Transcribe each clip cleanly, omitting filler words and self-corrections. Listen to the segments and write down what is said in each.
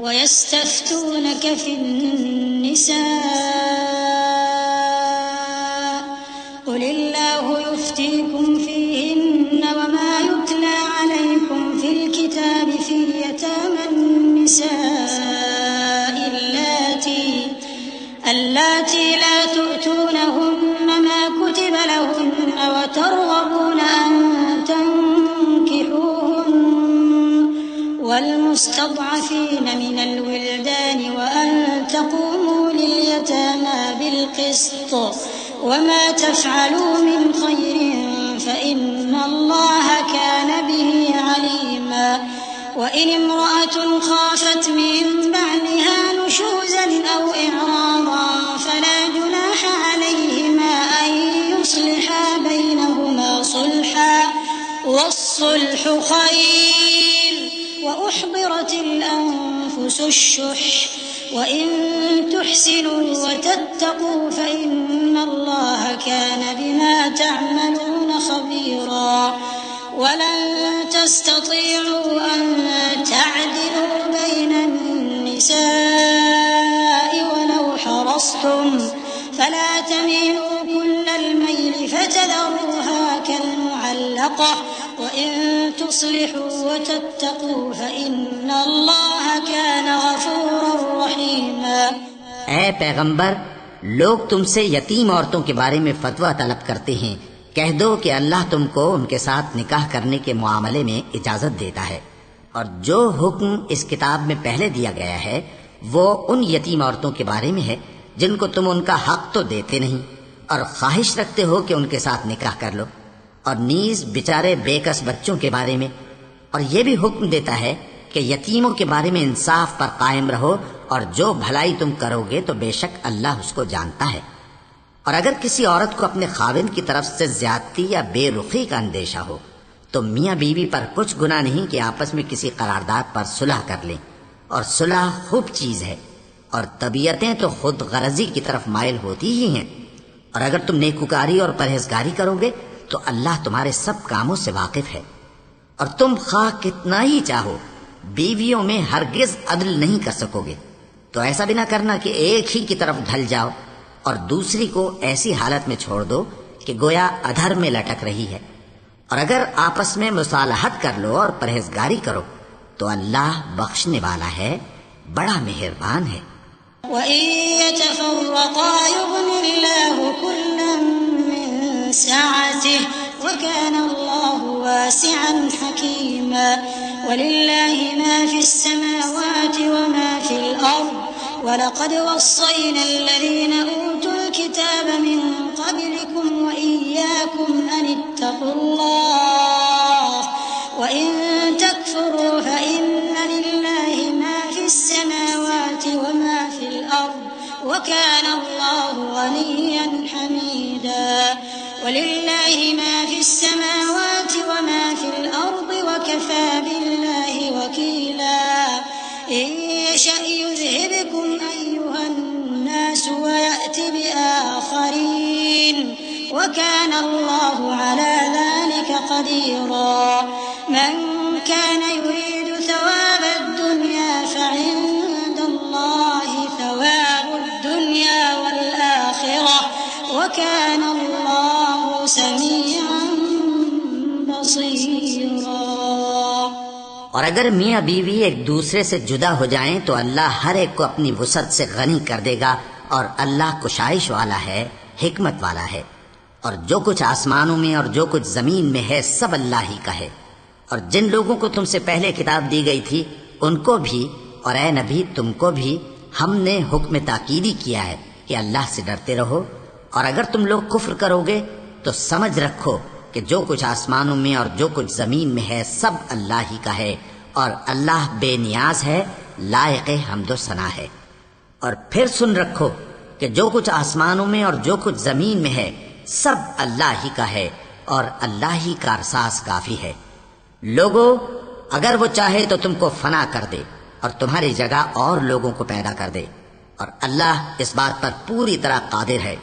وَيَسْتَفْتُونَكَ فِي النِّسَاءِ قُلِ اللَّهُ يُفْتِيكُمْ فِيهِنَّ وَمَا يُتْلَى عَلَيْكُمْ فِي الْكِتَابِ فِي يَتَامَى النِّسَاءِ اللَّاتِي لَا تُؤْتُونَهُنَّ مَا كُتِبَ لَهُنَّ وَتَرْغَبُونَ أَن تَنكِحُوهُنَّ وَالْمُسْتَضْعَفِينَ مِنَ الْوِلْدَانِ وَأَن تَقُومُوا لِلْيَتَامَى بِالْقِسْطِ وَمَا تَفْعَلُوا مِنْ خَيْرٍ فَإِنَّ اللَّهَ كَانَ بِهِ عَلِيمًا وَإِنِ امْرَأَةٌ خَافَتْ مِنْ بَعْلِهَا نُشُوزًا أَوْ إِعْرَاضًا فَلَا جُنَاحَ عَلَيْهِمَا أَن يُصْلِحَا بَيْنَهُمَا صُلْحًا وَالصُّلْحُ خَيْرٌ وَأُحْضِرَتِ الْأَنفُسُ الشُّحَّ وَإِن تُحْسِنُوا وَتَتَّقُوا فَإِنَّ اللَّهَ كَانَ بِمَا تَعْمَلُونَ خَبِيرًا وَلَن تَسْتَطِيعُوا أَن تَعْدِلُوا بَيْنَ النِّسَاءِ وَلَوْ حَرَصْتُمْ فَلَا تَمِيلُوا كُلَّ الْمَيْلِ فَتَذَرُوهَا كَالْمُعَلَّقَةِ وَإِن تُصْلِحُوا وَتَتَّقُوا فَإِنَّ اللَّهَ كَانَ غَفُورًا رَّحِيمًا۔ اے پیغمبر، لوگ تم سے یتیم عورتوں کے بارے میں فتویٰ طلب کرتے ہیں، کہہ دو کہ اللہ تم کو ان کے ساتھ نکاح کرنے کے معاملے میں اجازت دیتا ہے، اور جو حکم اس کتاب میں پہلے دیا گیا ہے وہ ان یتیم عورتوں کے بارے میں ہے جن کو تم ان کا حق تو دیتے نہیں اور خواہش رکھتے ہو کہ ان کے ساتھ نکاح کر لو، اور نیز بیچارے بے کس بچوں کے بارے میں، اور یہ بھی حکم دیتا ہے کہ یتیموں کے بارے میں انصاف پر قائم رہو، اور جو بھلائی تم کرو گے تو بے شک اللہ اس کو جانتا ہے۔ اور اگر کسی عورت کو اپنے خاوند کی طرف سے زیادتی یا بے رخی کا اندیشہ ہو تو میاں بیوی پر کچھ گناہ نہیں کہ آپس میں کسی قرارداد پر صلح کر لیں، اور صلح خوب چیز ہے، اور طبیعتیں تو خود غرضی کی طرف مائل ہوتی ہی ہیں، اور اگر تم نیکوکاری اور پرہیزگاری کرو گے تو اللہ تمہارے سب کاموں سے واقف ہے۔ اور تم خواہ کتنا ہی چاہو بیویوں میں ہرگز عدل نہیں کر سکو گے، تو ایسا بھی نہ کرنا کہ ایک ہی کی طرف ڈھل جاؤ اور دوسری کو ایسی حالت میں چھوڑ دو کہ گویا ادھر میں لٹک رہی ہے، اور اگر آپس میں مصالحت کر لو اور پرہیزگاری کرو تو اللہ بخشنے والا ہے، بڑا مہربان ہے۔ وَإِن يَتَفَرَّقَا يُغْنِ اللَّهُ كُلًّا مِّن سَعَتِهِ وَكَانَ اللَّهُ وَاسِعًا حَكِيمًا وَلِلَّهِ مَا فِي السَّمَاوَاتِ وَمَا فِي الْأَرْضِ وَلَقَدْ وَصَّيْنَا الَّذِينَ أُوتُوا الْكِتَابَ مِن قَبْلِكُمْ وَإِيَّاكُمْ أَنِ اتَّقُوا اللَّهَ وَإِن تَكْفُرُوا فَإِنَّ لِلَّهِ مَا فِي السَّمَاوَاتِ وَمَا فِي الْأَرْضِ وَكَانَ اللَّهُ غَنِيًّا حَمِيدًا وَلِلَّهِ مَا فِي السَّمَاوَاتِ وَمَا فِي الْأَرْضِ وَكَفَى بِاللَّهِ وَكِيلًا إِن يَشَأْ يُذْهِبْكُمْ أَيُّهَا النَّاسُ وَيَأْتِ بِآخَرِينَ وَكَانَ اللَّهُ عَلَى ذَلِكَ قَدِيرًا مَنْ كَانَ يُرِيدُ ثَوَابَ الدُّنْيَا فَعِندَ اللَّهِ ثَوَابُ الدُّنْيَا وَالْآخِرَةِ وَكَانَ اللَّهُ سَمِيعًا بَصِيرًا۔ اور اگر میاں بیوی ایک دوسرے سے جدا ہو جائیں تو اللہ ہر ایک کو اپنی وسعت سے غنی کر دے گا، اور اللہ کشائش والا ہے، حکمت والا ہے، اور جو کچھ آسمانوں میں اور جو کچھ زمین میں ہے سب اللہ ہی کا ہے۔ اور جن لوگوں کو تم سے پہلے کتاب دی گئی تھی ان کو بھی اور اے نبی تم کو بھی ہم نے حکم تاکیدی کیا ہے کہ اللہ سے ڈرتے رہو، اور اگر تم لوگ کفر کرو گے تو سمجھ رکھو کہ جو کچھ آسمانوں میں اور جو کچھ زمین میں ہے سب اللہ ہی کا ہے، اور اللہ بے نیاز ہے، لائق حمد و ثنا ہے۔ اور پھر سن رکھو کہ جو کچھ آسمانوں میں اور جو کچھ زمین میں ہے سب اللہ ہی کا ہے، اور اللہ ہی کارساز کافی ہے۔ لوگو اگر وہ چاہے تو تم کو فنا کر دے اور تمہاری جگہ اور لوگوں کو پیدا کر دے، اور اللہ اس بات پر پوری طرح قادر ہے۔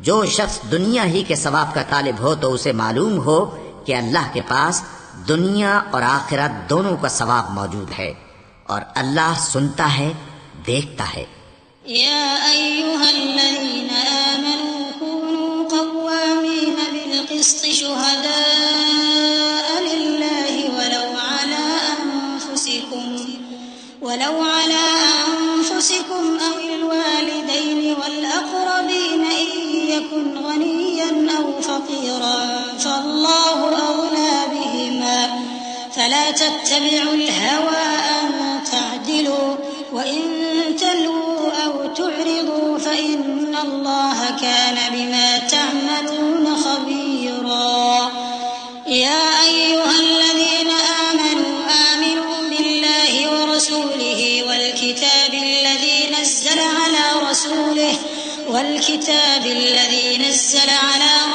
جو شخص دنیا ہی کے ثواب کا طالب ہو تو اسے معلوم ہو کہ اللہ کے پاس دنیا اور آخرت دونوں کا ثواب موجود ہے، اور اللہ سنتا ہے، دیکھتا ہے۔ يا أيها الذين آمنوا كونوا قوامين بالقسط شهداء لله ولو على أنفسكم أو الوالدين والأقربين إن يكن غنيا أو فقيرا فالله أولى بهما فلا تتبعوا الهوى أن تعدلوا وإن تلووا أو تعرضوا فإن الله كان بما تعملون خبيرا يا أيها الذين آمنوا بالله ورسوله والكتاب الذي نزل على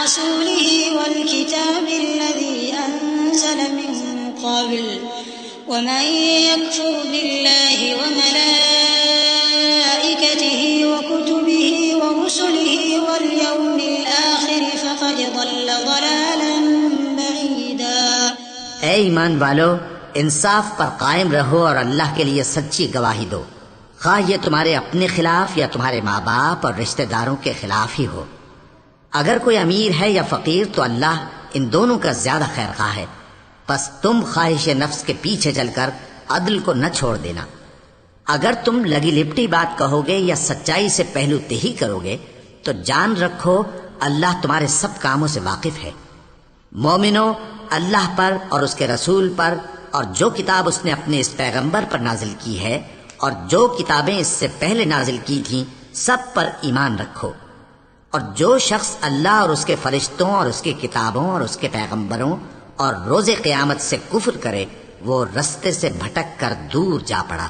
رسوله والكتاب الذي أنزل من قبل ومن يكفر بالله وملائكته وكتبه ورسله واليوم الآخر فقد ضل ضلالا بعيدا۔ اے ایمان والو، انصاف پر قائم رہو اور اللہ کے لیے سچی گواہی دو، خواہ یہ تمہارے اپنے خلاف یا تمہارے ماں باپ اور رشتہ داروں کے خلاف ہی ہو۔ اگر کوئی امیر ہے یا فقیر تو اللہ ان دونوں کا زیادہ خیر خواہ ہے، پس تم خواہش نفس کے پیچھے چل کر عدل کو نہ چھوڑ دینا۔ اگر تم لگی لپٹی بات کہو گے یا سچائی سے پہلو تہی کرو گے تو جان رکھو اللہ تمہارے سب کاموں سے واقف ہے۔ مومنو، اللہ پر اور اس کے رسول پر اور جو کتاب اس نے اپنے اس پیغمبر پر نازل کی ہے اور جو کتابیں اس سے پہلے نازل کی تھیں سب پر ایمان رکھو، اور جو شخص اللہ اور اس کے فرشتوں اور اس کی کتابوں اور اس کے پیغمبروں اور روز قیامت سے کفر کرے وہ رستے سے بھٹک کر دور جا پڑا۔